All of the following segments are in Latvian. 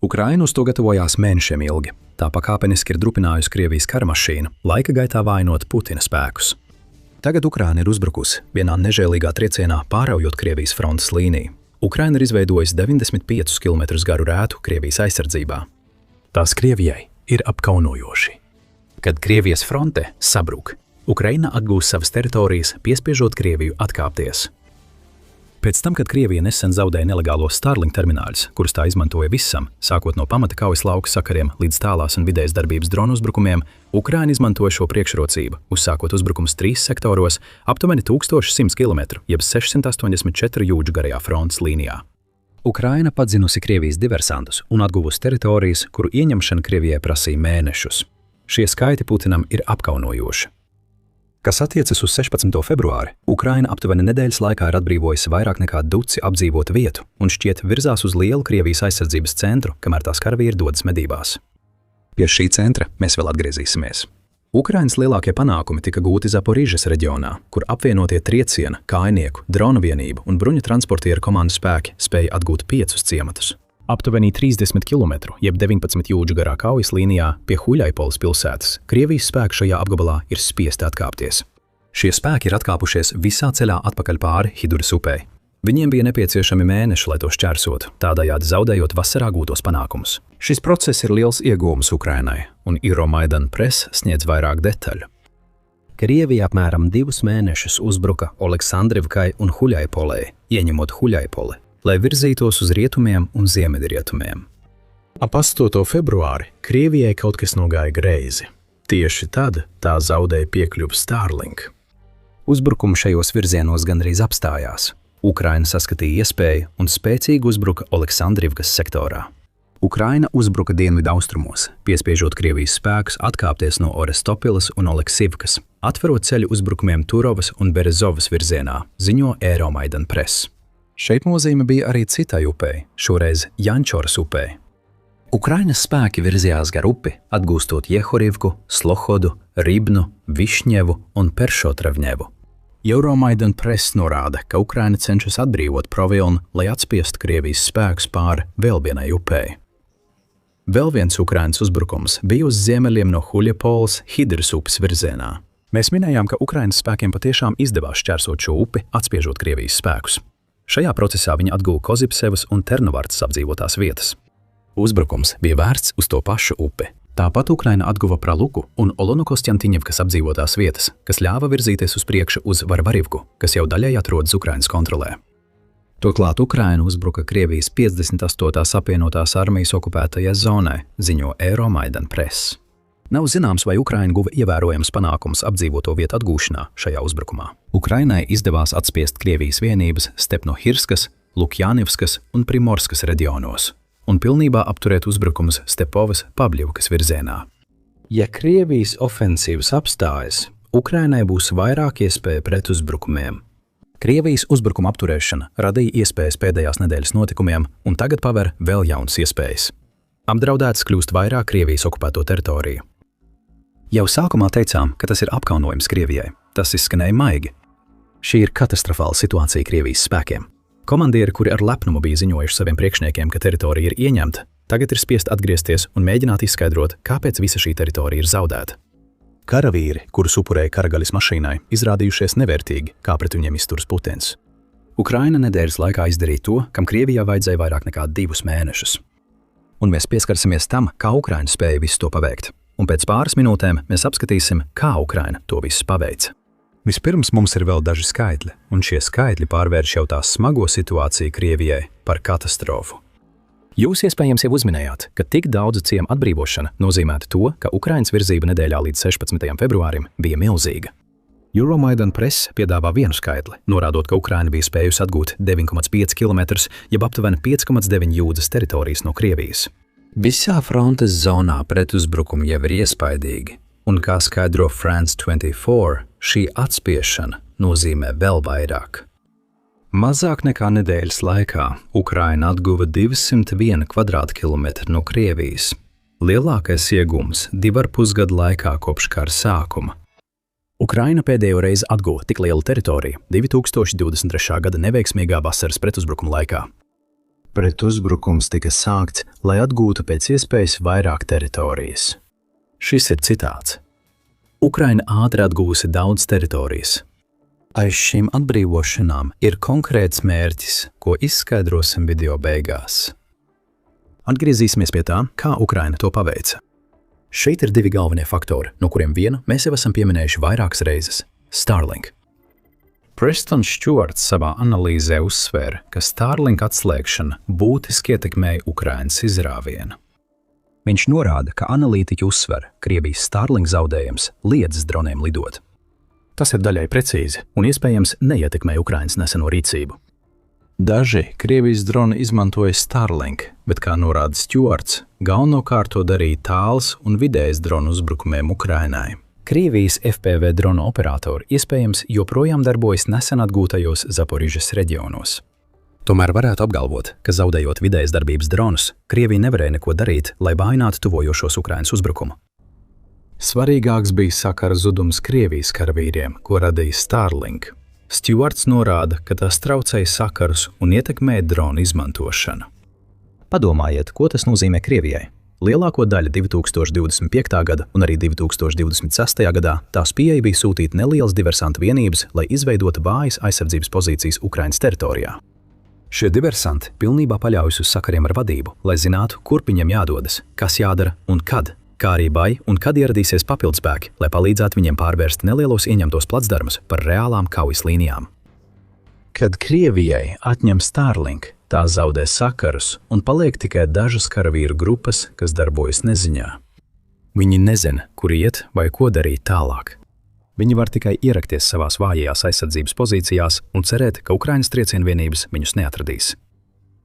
Ukraina uz to gatavojās mēnešiem ilgi. Tā pakāpeniski ir drupinājusi Krievijas karamašīnu, laika gaitā vainot Putina spēkus. Tagad Ukraina ir uzbrukusi vienā nežēlīgā triecienā, pāraujot Krievijas frontes līniju. Ukraina ir izveidojusi 95 km garu rētu Krievijas aizsardzībā. Tās Krievijai ir apkaunojoši. Kad Krievijas fronte sabruk, Ukraina atgūs savas teritorijas, piespiežot Krieviju atkāpties. Pēc tam, kad Krievija nesen zaudēja nelegālos Starlink termināļus, kurus tā izmantoja visam, sākot no pamata kaujas lauku sakariem līdz tālās un vidējas darbības dronu uzbrukumiem, Ukraina izmantoja šo priekšrocību, uzsākot uzbrukums 3 sektoros, aptuveni 1100 km, jeb 684 jūdžu garajā frontes līnijā. Ukraina padzinusi Krievijas diversantus un atguvusi teritorijas, kuru ieņemšana Krievijai prasīja mēnešus. Šie skaiti Putinam ir apkaunojoši. Kas attiecas uz 16. februāri, Ukraina aptuveni nedēļas laikā ir atbrīvojusi vairāk nekā duci apdzīvotu vietu un šķiet virzās uz lielu Krievijas aizsardzības centru, kamēr tās karavīri dodas medībās. Pie šī centra mēs vēl atgriezīsimies. Ukrainas lielākie panākumi tika gūti Zaporižas reģionā, kur apvienotie trieciena, kājnieku, dronu vienību un bruņu transportieru komandu spēki spēja atgūt 5 ciematus. Aptuveni 30 km, jeb 19 jūdžu garā kaujas līnijā pie Huļaipoles pilsētas, Krievijas spēki šajā apgabalā ir spiesti atkāpties. Šie spēki ir atkāpušies visā ceļā atpakaļ pāri Hiduras upei. Viņiem bija nepieciešami mēneši, lai to šķērsotu, tādējādi zaudējot vasarā gūtos panākumus. Šis process ir liels iegūms Ukrainai, un Euromaidan Press sniedz vairāk detaļu. Krievija apmēram 2 mēnešus uzbruka Oleksandrivkai un Huļaipolei, ieņemot Huļaipoli, lai virzītos uz rietumiem un ziemeļrietumiem. Ap 8. februāri Krievijai kaut kas nogāja greizi. Tieši tad tā zaudēja piekļuvi Starlink. Uzbrukumi šajos virzienos gandrīz apstājās. Ukraina saskatīja iespēju un spēcīgi uzbruka Oleksandrivkas sektorā. Ukraina uzbruka dienvidu austrumos, piespiežot Krievijas spēkus atkāpties no Orestopilas un Oleksivkas, atverot ceļu uzbrukumiem Turovas un Berezovas virzienā, ziņo Euromaidan Press. Šeit nozīme bija arī citai upei, šoreiz Jančoras upei. Ukrainas spēki virzījās gar upi, atgūstot Jehorivku, Slohodu, Ribnu, Višņevu un Peršotravņevu. Euromaidan Press norāda, ka Ukraina cenšas atbrīvot Provilnu, lai atspiestu Krievijas spēkus pāri vēl vienai upei. Vēl viens Ukrainas uzbrukums bija uz ziemeļiem no Huļaipoles Hiduras upes virzienā. Mēs minējām, ka Ukrainas spēkiem patiešām izdevās šķērsot šo upi, atspiežot Krievijas spēkus. Šajā procesā viņi atguva Kozipsevas un Ternovartas apdzīvotās vietas. Uzbrukums bija vērsts uz to pašu upi. Tāpat Ukraina atguva Praluku un Olonokostjantiņevkas apdzīvotās vietas, kas ļāva virzīties uz priekšu uz Varvarivku, kas jau daļai atrodas Ukrainas kontrolē. Turklāt Ukraina uzbruka Krievijas 58. apvienotās armijas okupētajai zonai, ziņo Euromaidan Press. Nav zināms, vai Ukraina guva ievērojams panākums apdzīvoto vietu atgūšanā šajā uzbrukumā. Ukrainai izdevās atspiest Krievijas vienības Stepnohirskas, Lukjanivskas un Primorskas reģionos un pilnībā apturēt uzbrukums Stepovas Pabļivkas virzienā. Ja Krievijas ofensīvas apstājas, Ukrainai būs vairāk iespēja pret uzbrukumiem. Krievijas uzbrukuma apturēšana radīja iespējas pēdējās nedēļas notikumiem un tagad paver vēl jaunas iespējas. Apdraudēts kļūst vairāk Krievijas okupēto teritoriju. Jau sākumā teicām, ka tas ir apkaunojums Krievijai. Tas izskanēja maigi. Šī ir katastrofāla situācija Krievijas spēkiem. Komandieri, kuri ar lepnumu bija ziņojuši saviem priekšniekiem, ka teritorija ir ieņemta, tagad ir spiest atgriezties un mēģināt izskaidrot, kāpēc visa šī teritorija ir zaudēta. Karavīri, kurus upurēja karagaļas mašīnai, izrādījušies nevērtīgi, kā pret viņiem izturas Putins. Ukraina nedēļas laikā izdarīja to, kam Krievijā vajadzēja vairāk nekā 2 mēnešus. Un mēs pieskarsimies tam, kā Ukraina spēja visu to paveikt. Un pēc pāris minūtēm mēs apskatīsim, kā Ukraina to visu paveica. Vispirms mums ir vēl daži skaitļi, un šie skaitļi pārvērš jau tās smago situāciju Krievijai par katastrofu. Jūs iespējams jau uzminējāt, ka tik daudzu ciemu atbrīvošana nozīmētu to, ka Ukrainas virzība nedēļā līdz 16. februārim bija milzīga. Euromaidan Press piedāvā vienu skaitli, norādot, ka Ukraina bija spējusi atgūt 9,5 km, jeb aptuveni 5,9 jūdzes teritorijas no Krievijas. Visā frontes zonā pretuzbrukumi jau ir iespaidīgi, un kā skaidro France 24, šī atspiešana nozīmē vēl vairāk. Mazāk nekā nedēļas laikā Ukraina atguva 201 kvadrātkilometru no Krievijas. Lielākais iegūms 2,5 gadu laikā kopš kara sākuma. Ukraina pēdējo reizi atguva tik lielu teritoriju 2023. gada neveiksmīgā vasaras pretuzbrukuma laikā. Pretuzbrukums tika sākts, lai atgūtu pēc iespējas vairāk teritorijas. Šis ir citāts. Ukraina ātri atgūsi daudz teritorijas. Aiz šīm atbrīvošanām ir konkrēts mērķis, ko izskaidrosim video beigās. Atgriezīsimies pie tā, kā Ukraina to paveica. Šeit ir divi galvenie faktori, no kuriem vienu mēs jau esam pieminējuši vairākas reizes – Starlink. Preston Stewarts savā analīzē uzsvēra, ka Starlink atslēgšana būtiski ietekmēja Ukrainas izrāvienu. Viņš norāda, ka analītiķi uzsver, Krievijas Starlink zaudējums liedzas droniem lidot. Tas ir daļai precīzi un iespējams neietekmē Ukrainas neseno rīcību. Daži Krievijas droni izmantoja Starlink, bet, kā norāda Stewarts, galvenokārt to darīja tāls un vidējas dronu uzbrukumiem Ukrainai. Krievijas FPV dronu operatori iespējams joprojām darbojas nesen atgūtajos Zaporižas reģionos. Tomēr varētu apgalvot, ka zaudējot vidējas darbības dronus, Krievija nevarēja neko darīt, lai vājinātu tuvojošos Ukrainas uzbrukumu. Svarīgāks bija sakara zudums Krievijas karavīriem, ko radīja Starlink. Stewarts norāda, ka tas traucēja sakarus un ietekmēja dronu izmantošanu. Padomājiet, ko tas nozīmē Krievijai. Lielāko daļu 2025. gada un arī 2026. gadā tās pieeja bija sūtīt nelielas diversantu vienības, lai izveidotu vājas aizsardzības pozīcijas Ukrainas teritorijā. Šie diversanti pilnībā paļaujas uz sakariem ar vadību, lai zinātu, kur viņiem jādodas, kas jādara un kad, kā arī vai un kad ieradīsies papildspēki, lai palīdzētu viņiem pārvērst nelielos ieņemtos placdarmus par reālām kaujas līnijām. Kad Krievijai atņem Starlink, tā zaudē sakarus un paliek tikai dažas karavīru grupas, kas darbojas neziņā. Viņi nezina, kur iet vai ko darīt tālāk. Viņi var tikai ierakties savās vājajās aizsardzības pozīcijās un cerēt, ka Ukrainas triecienvienības viņus neatradīs.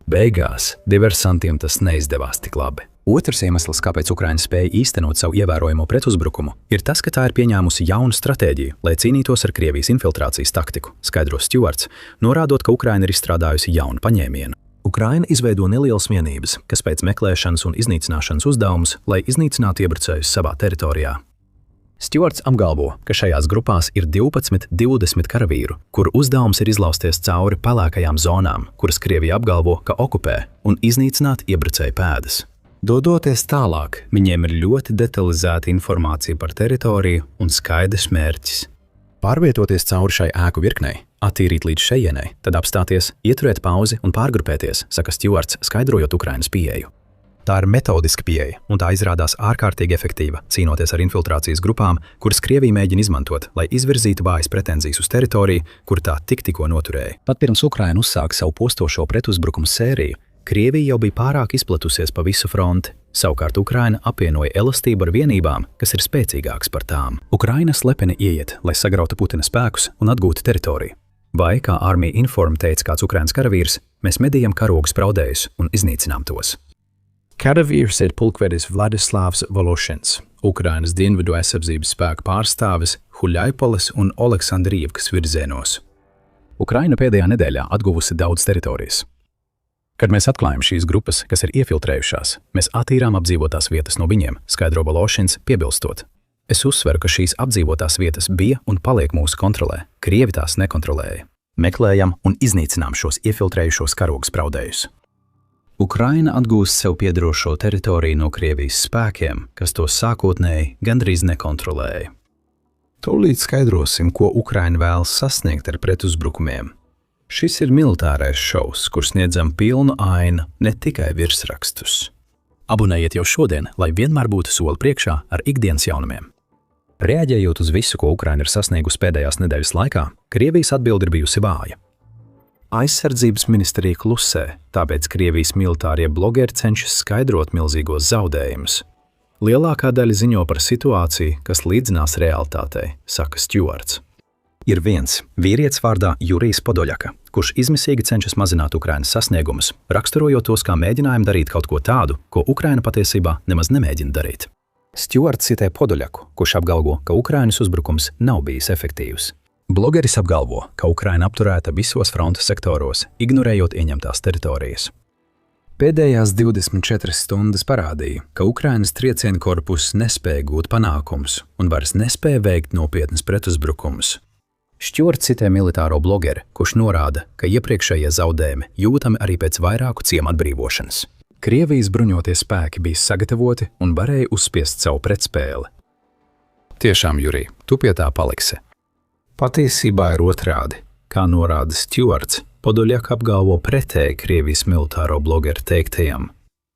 Beigās diversantiem tas neizdevās tik labi. Otrs iemesls, kāpēc Ukraina spēja īstenot savu ievērojamo pretuzbrukumu, ir tas, ka tā ir pieņēmusi jaunu stratēģiju, lai cīnītos ar Krievijas infiltrācijas taktiku, skaidro Stewarts, norādot, ka Ukraina ir izstrādājusi jaunu paņēmienu. Ukraina izveido nelielas vienības, kas pēc meklēšanas un iznīcināšanas uzdevumus, lai iznīcinātu iebrucējus savā teritorijā. Stewarts apgalvo, ka šajās grupās ir 12–20 karavīru, kuru uzdevums ir izlausties cauri pelēkajām zonām, kuras Krievija apgalvo, ka okupē, un iznīcināt iebrucēju pēdas. Dodoties tālāk, viņiem ir ļoti detalizēta informācija par teritoriju un skaidrs mērķis. Pārvietoties cauri šai ēku virknei, attīrīt līdz šejienei, tad apstāties, ieturēt pauzi un pārgrupēties, saka Stewarts, skaidrojot Ukrainas pieeju. Tā ir metodiska pieeja, un tā izrādās ārkārtīgi efektīva, cīnoties ar infiltrācijas grupām, kuras Krievija mēģina izmantot, lai izvirzītu vājas pretenzijas uz teritoriju, kur tā tikko noturēja. Pat pirms Ukraina uzsāka savu postošo pretuzbrukumu sēriju, Krievija jau bija pārāk izplatusies pa visu fronti. Savukārt Ukraina apvienoja elastību ar vienībām, kas ir spēcīgākas par tām. Ukraina slepeni ieiet, lai sagrautu Putina spēkus un atgūtu teritoriju. Vai, kā Army Inform teica kāds Ukrainas karavīrs, mēs medījam karogu spraudējus un iznīcinām tos. Karavīrs ir pulkvedis Vladislavs Vološins, Ukrainas dienvidu aizsardzības spēku pārstāvis Huļaipoles un Oleksandrīvkas virzienos. Ukraina pēdējā nedēļā atguvusi daudz teritorijas. Kad mēs atklājam šīs grupas, kas ir iefiltrējušās, mēs attīrām apdzīvotās vietas no viņiem, skaidro Vološins, piebilstot. Es uzsveru, ka šīs apdzīvotās vietas bija un paliek mūsu kontrolē. Krievi tās nekontrolēja. Meklējam un iznīcinām šos iefiltrējušos karogu spraudējus. Ukraina atgūst sev piederošo teritoriju no Krievijas spēkiem, kas to sākotnēji gandrīz nekontrolēja. Tūlīt skaidrosim, ko Ukraina vēlas sasniegt ar pretuzbrukumiem. Šis ir militārais šovs, kur sniedzam pilnu ainu, ne tikai virsrakstus. Abonējiet jau šodien, lai vienmēr būtu soli priekšā ar ikdienas jaunumiem. Reaģējot uz visu, ko Ukraina ir sasniegusi pēdējās nedēļas laikā, Krievijas atbilde ir bijusi vāja. Aizsardzības ministrija klusē, tāpēc Krievijas militārie blogeri cenšas skaidrot milzīgos zaudējumus. Lielākā daļa ziņo par situāciju, kas līdzinās realitātei, saka Stewarts. Ir viens vīrietis vārdā Jurijs Podoļaka, kurš izmisīgi cenšas mazināt Ukrainas sasniegumus, raksturojot tos kā mēģinājumu darīt kaut ko tādu, ko Ukraina patiesībā nemaz nemēģina darīt. Stewarts citē Podoļaku, kurš apgalvo, ka Ukrainas uzbrukums nav bijis efektīvs. Blogeris apgalvo, ka Ukraina apturēta visos frontes sektoros, ignorējot ieņemtās teritorijas. Pēdējās 24 stundas parādīja, ka Ukrainas triecienu korpuss nespēja gūt panākumus un vairs nespēja veikt nopietnas pretuzbrukumus. Stjuarts citē militāro blogeri, kurš norāda, ka iepriekšējie zaudējumi jūtami arī pēc vairāku ciemu atbrīvošanas. Krievijas bruņotie spēki bija sagatavoti un varēja uzspiest savu pretspēli. Tiešām, Jurij, tu pie tā paliksi. Patiesībā ir otrādi. Kā norāda Stjuarts, Podoļaka apgalvo pretēji Krievijas militāro blogeru teiktajam.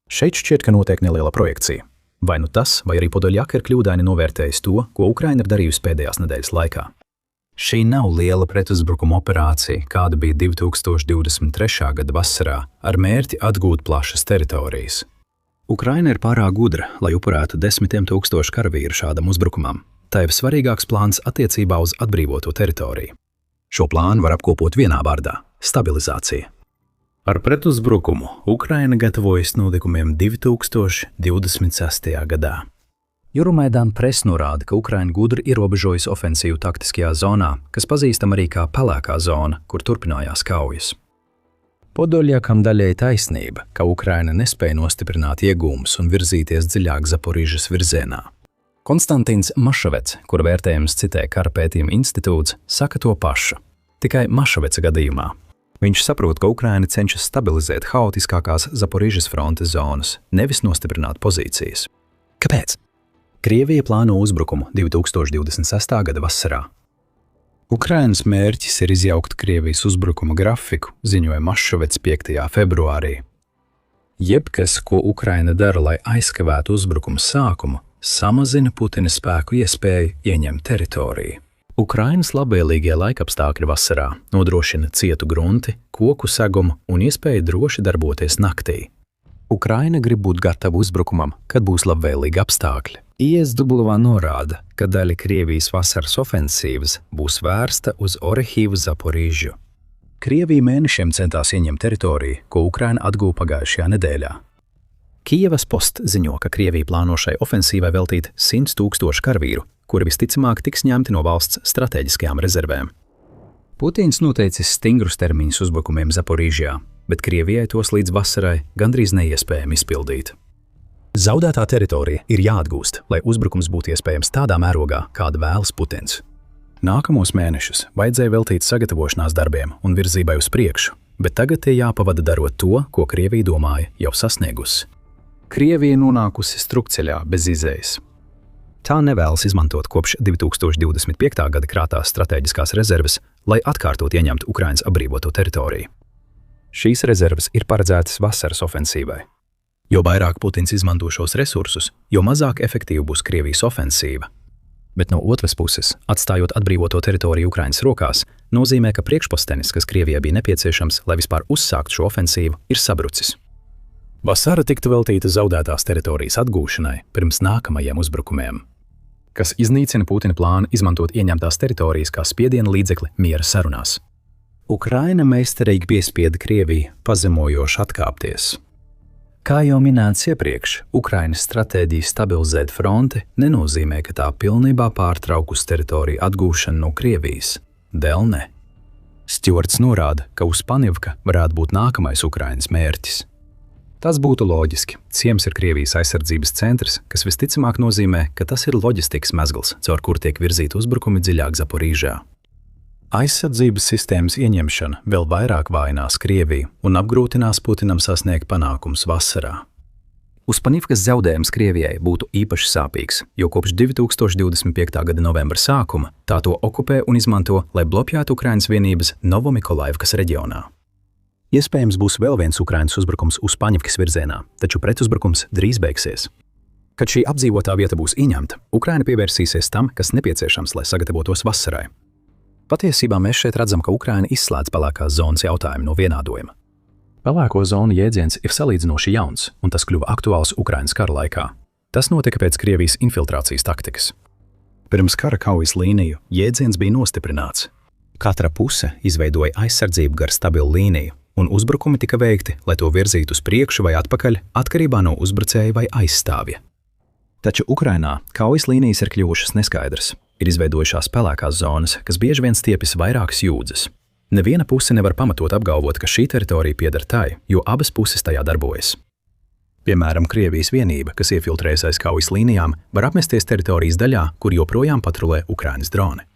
Šeit šķiet, ka notiek neliela projekcija. Vai nu tas, vai arī Podoļaka ir kļūdaini novērtējis to, ko Ukraina ir darījusi pēdējās nedēļas laikā. Šī nav liela pretuzbrukuma operācija, kāda bija 2023. gada vasarā, ar mērķi atgūt plašas teritorijas. Ukraina ir pārāk gudra, lai upurētu 10 000 karavīru šādam uzbrukumam. Tā ir svarīgāks plāns attiecībā uz atbrīvoto teritoriju. Šo plānu var apkopot vienā vārdā – stabilizācija. Ar pretuzbrukumu Ukraina gatavojas notikumiem 2026. gadā. Euromaidan Press norāda, ka Ukraina gudri ierobežojas ofensīvu taktiskajā zonā, kas pazīstama arī kā pelēkā zona, kur turpinājās kaujas. Podoļakam daļēji taisnība, ka Ukraina nespēja nostiprināt iegūmus un virzīties dziļāk Zaporižas virzienā. Konstantins Mašavets, kura vērtējums citē Kara pētījuma institūts, saka to pašu. Tikai Mašaveca gadījumā. Viņš saprot, ka Ukraina cenšas stabilizēt haotiskākās Zaporižas frontes zonas, nevis nostiprināt pozīcijas. Kāpēc? Krievija plāno uzbrukumu 2026. gada vasarā. Ukrainas mērķis ir izjaukt Krievijas uzbrukuma grafiku, ziņoja Mašavets 5. februārī. Jebkas, ko Ukraina dara, lai aizkavētu uzbrukuma sākumu, samazina Putina spēku iespēju ieņemt teritoriju. Ukrainas labvēlīgie laikapstākļi vasarā nodrošina cietu grunti, koku segumu un iespēju droši darboties naktī. Ukraina grib būt gatava uzbrukumam, kad būs labvēlīgi apstākļi. ISW norāda, ka daļa Krievijas vasaras ofensīvas būs vērsta uz Orehīvu Zaporižu. Krievija mēnešiem centās ieņemt teritoriju, ko Ukraina atguva pagājušajā nedēļā. Kijevas Post ziņo, ka Krievija plāno šai ofensīvai veltīt 100 000 karavīru, kuri visticamāk tiks ņemti no valsts stratēģiskajām rezervēm. Putins noteicis stingrus termiņus uzbrukumiem Zaporižā, bet Krievijai tos līdz vasarai gandrīz neiespējami izpildīt. Zaudētā teritorija ir jāatgūst, lai uzbrukums būtu iespējams tādā mērogā, kāda vēlas Putins. Nākamos mēnešus vajadzēja veltīt sagatavošanās darbiem un virzībai uz priekšu, bet tagad tie jāpavada darot to, ko Krievija domāja jau sasniegusi. Krievija nonākusi strupceļā bez izējas. Tā nevēlas izmantot kopš 2025. gada krātās stratēģiskās rezerves, lai atkārtot ieņemtu Ukrainas atbrīvoto teritoriju. Šīs rezerves ir paredzētas vasaras ofensīvai. Jo vairāk Putins izmanto šos resursus, jo mazāk efektīva būs Krievijas ofensīva. Bet no otras puses, atstājot atbrīvoto teritoriju Ukrainas rokās, nozīmē, ka priekšpostenis, kas Krievijai bija nepieciešams, lai vispār uzsāktu šo ofensīvu, ir sabrucis. Vasara tiktu veltīta zaudētās teritorijas atgūšanai pirms nākamajiem uzbrukumiem, kas iznīcina Putina plānu izmantot ieņemtās teritorijas kā spiediena līdzekli miera sarunās. Ukraina meistarīgi piespieda Krieviju pazemojoši atkāpties. Kā jau minēts iepriekš, Ukrainas stratēģija stabilizēt fronti nenozīmē, ka tā pilnībā pārtraukus teritoriju atgūšanu no Krievijas. Dēļ ne. Stjuarts norāda, ka Uspanivka varētu būt nākamais Ukrainas mērķis. Tas būtu loģiski. Ciems ir Krievijas aizsardzības centrs, kas visticamāk nozīmē, ka tas ir loģistikas mezgls, caur kur tiek virzīti uzbrukumi dziļāk Zaporižā. Aizsardzības sistēmas ieņemšana vēl vairāk vājinās Krieviju un apgrūtinās Putinam sasniegt panākumus vasarā. Uspanivkas zaudējums Krievijai būtu īpaši sāpīgs, jo kopš 2025. gada novembra sākuma tā to okupē un izmanto, lai bloķētu Ukrainas vienības Novomikolaivkas reģionā. Iespējams būs vēl viens Ukrainas uzbrukums Uspanivkas virzienā, taču pretuzbrukums drīz beigsies. Kad šī apdzīvotā vieta būs ieņemta, Ukraina pievērsīsies tam, kas nepieciešams, lai sagatavotos vasarai. Patiesībā mēs šeit redzam, ka Ukraina izslēdz pelēkās zonas jautājumu no vienādojuma. Pelēko zonu jēdziens ir salīdzinoši jauns, un tas kļuva aktuāls Ukrainas kara laikā. Tas notika pēc Krievijas infiltrācijas taktikas. Pirms kara kaujas līniju jēdziens bija nostiprināts. Katra puse izveidoja aizsardzību gar stabilu līniju, un uzbrukumi tika veikti, lai to virzītu uz priekšu vai atpakaļ, atkarībā no uzbrucēja vai aizstāvja. Taču Ukrainā kaujas līnijas ir kļuvušas neskaidras. Ir izveidojušās pelēkās zonas, kas bieži vien stiepjas vairākas jūdzes. Neviena puse nevar pamatot apgalvot, ka šī teritorija pieder tai, jo abas puses tajā darbojas. Piemēram, Krievijas vienība, kas iefiltrējas aiz kaujas līnijām, var apmesties teritorijas daļā, kur joprojām patrulē Ukrainas droni.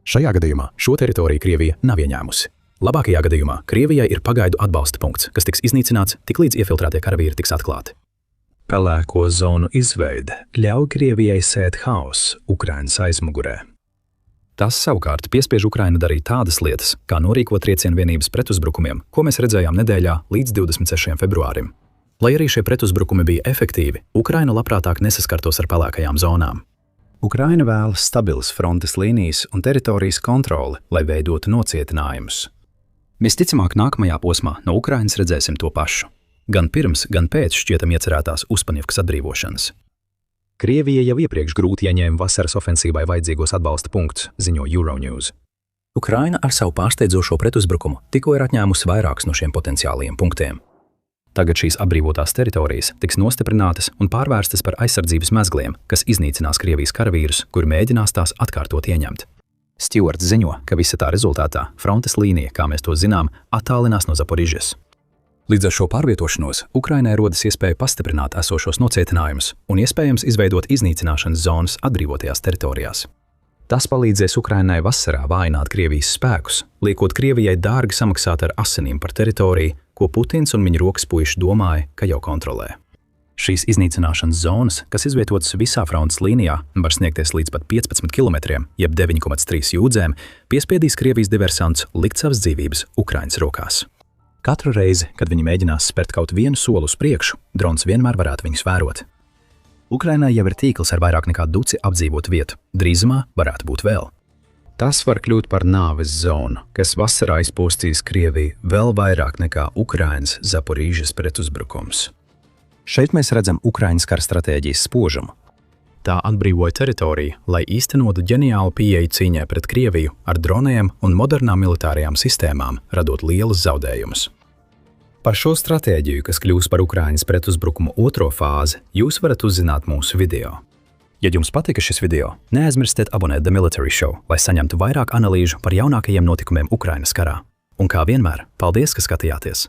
Šajā gadījumā šo teritoriju Krievija nav ieņēmusi. Labākajā gadījumā Krievijai ir pagaidu atbalsta punkts, kas tiks iznīcināts, tiklīdz iefiltrētie karavīri tiks atklāti. Pelēko zonu izveide ļauj Krievijai sēt haosu Ukrainas aizmugurē. Tas savukārt piespiež Ukrainu darīt tādas lietas, kā norīkot triecienu vienības pretuzbrukumiem, ko mēs redzējām nedēļā līdz 26. februārim. Lai arī šie pretuzbrukumi bija efektīvi, Ukraina labprātāk nesaskartos ar pelēkajām zonām. Ukraina vēlas stabilas frontes līnijas un teritorijas kontroli, lai veidotu nocietinājumus. Visticamāk, nākamajā posmā no Ukrainas redzēsim to pašu. Gan pirms, gan pēc šķietam iecerētās Uspaņivkas atbrīvošanas. Krievija jau iepriekš grūti ieņēma vasaras ofensīvai vajadzīgos atbalsta punktus, ziņo Euronews. Ukraina ar savu pārsteidzošo pretuzbrukumu tikko ir atņēmusi vairākus no šiem potenciālajiem punktiem. Tagad šīs atbrīvotās teritorijas tiks nostiprinātas un pārvērstas par aizsardzības mezgliem, kas iznīcinās Krievijas karavīrus, kuri mēģinās tās atkārtot ieņemt. Stewards ziņo, ka visa tā rezultātā frontes līnija, kā mēs to zinām, attālinās no Zaporižas. Līdz ar šo pārvietošanos Ukrainai rodas iespēja pastiprināt esošos nocietinājumus un iespējams izveidot iznīcināšanas zonas atbrīvotajās teritorijās. Tas palīdzēs Ukrainai vasarā vājināt Krievijas spēkus, liekot Krievijai dārgi samaksāt ar asinīm par teritoriju, ko Putins un viņa rokas puiši domāja, ka jau kontrolē. Šīs iznīcināšanas zonas, kas izvietotas visā frontes līnijā, var sniegties līdz pat 15 km, jeb 9,3 jūdzēm, piespiedīs Krievijas diversantus likt savas dzīvības Ukrainas rokās. Katru reizi, kad viņi mēģinās spērt kaut vienu soli uz priekšu, drons vienmēr varētu viņus vērot. Ukrainai jau ir tīkls ar vairāk nekā duci apdzīvotu vietu, drīzumā varētu būt vēl. Tas var kļūt par nāves zonu, kas vasarā izpostīs Krieviju vēl vairāk nekā Ukrainas Zaporižas pretuzbrukums. Šeit mēs redzam Ukrainas kara stratēģijas spožumu. Tā atbrīvoja teritoriju, lai īstenotu ģeniālu pieeju cīņai pret Krieviju ar droniem un modernām militārajām sistēmām, radot lielus zaudējumus. Par šo stratēģiju, kas kļūs par Ukrainas pretuzbrukumu otro fāzi, jūs varat uzzināt mūsu video. Ja jums patika šis video, neaizmirstiet abonēt The Military Show, lai saņemtu vairāk analīžu par jaunākajiem notikumiem Ukrainas karā. Un kā vienmēr, paldies, ka skatījāties!